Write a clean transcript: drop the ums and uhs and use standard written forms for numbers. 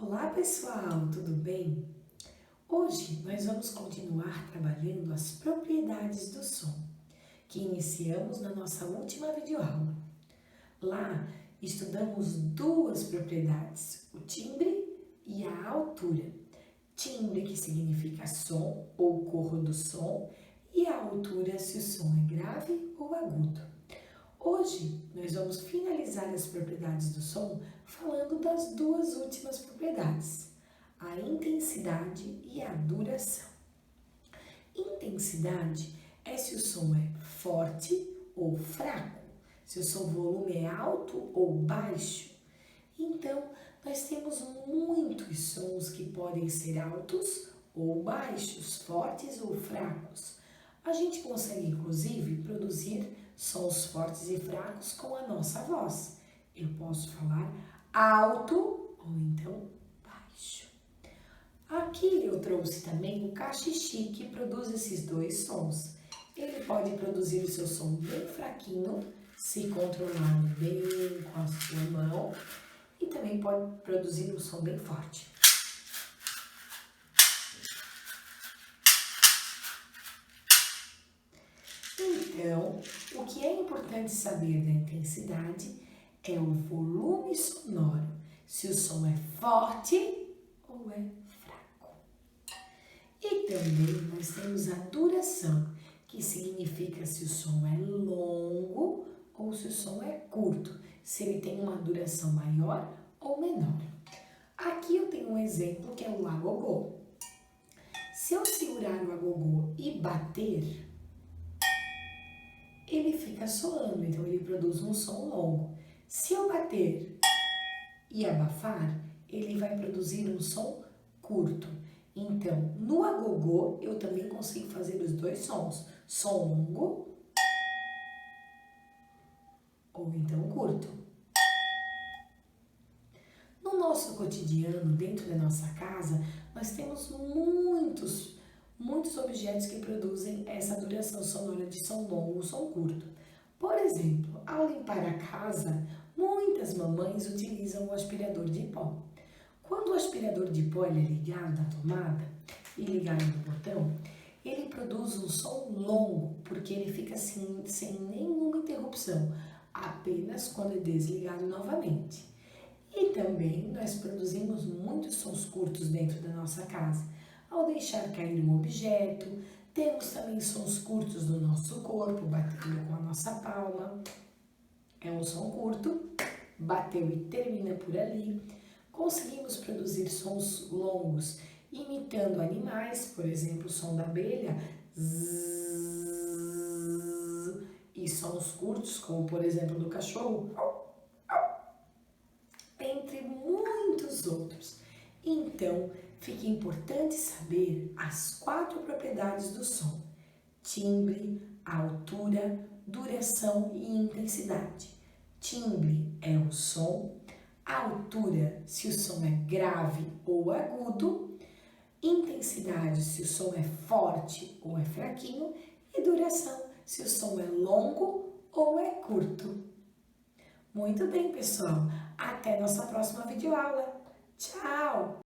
Olá pessoal, tudo bem? Hoje nós vamos continuar trabalhando as propriedades do som, que iniciamos na nossa última videoaula. Lá estudamos duas propriedades, o timbre e a altura. Timbre que significa som ou cor do som e a altura se o som é grave ou agudo. Hoje nós vamos finalizar as propriedades do som falando das duas últimas propriedades, a intensidade e a duração. Intensidade é se o som é forte ou fraco, se o seu volume é alto ou baixo. Então, nós temos muitos sons que podem ser altos ou baixos, fortes ou fracos. A gente consegue, inclusive, produzir sons fortes e fracos com a nossa voz. Eu posso falar alto ou então baixo. Aqui eu trouxe também o cachixi, que produz esses dois sons. Ele pode produzir o seu som bem fraquinho, se controlando bem com a sua mão, e também pode produzir um som bem forte. Então, o que é importante saber da intensidade é o volume sonoro, se o som é forte ou é fraco. E também nós temos a duração, que significa se o som é longo ou se o som é curto, se ele tem uma duração maior ou menor. Aqui eu tenho um exemplo que é o agogô. Se eu segurar o agogô e bater, ele fica soando, então ele produz um som longo. Se eu bater e abafar, ele vai produzir um som curto. Então, no agogô, eu também consigo fazer os dois sons, som longo ou então curto. No nosso cotidiano, dentro da nossa casa, nós temos muitos objetos que produzem essa duração sonora de som longo ou som curto. Por exemplo, ao limpar a casa, muitas mamães utilizam o aspirador de pó. Quando o aspirador de pó é ligado na tomada e ligado no botão, ele produz um som longo, porque ele fica assim, sem nenhuma interrupção, apenas quando é desligado novamente. E também nós produzimos muitos sons curtos dentro da nossa casa. Ao deixar cair um objeto, temos também sons curtos do nosso corpo, batendo com a nossa palma. É um som curto, bateu e termina por ali. Conseguimos produzir sons longos, imitando animais, por exemplo, o som da abelha, zzz, e sons curtos, como por exemplo do cachorro, entre muitos outros. Então, fica importante saber as 4 propriedades do som: timbre, altura, duração e intensidade. Timbre é o som, altura se o som é grave ou agudo, intensidade se o som é forte ou é fraquinho e duração se o som é longo ou é curto. Muito bem, pessoal. Até nossa próxima videoaula. Tchau!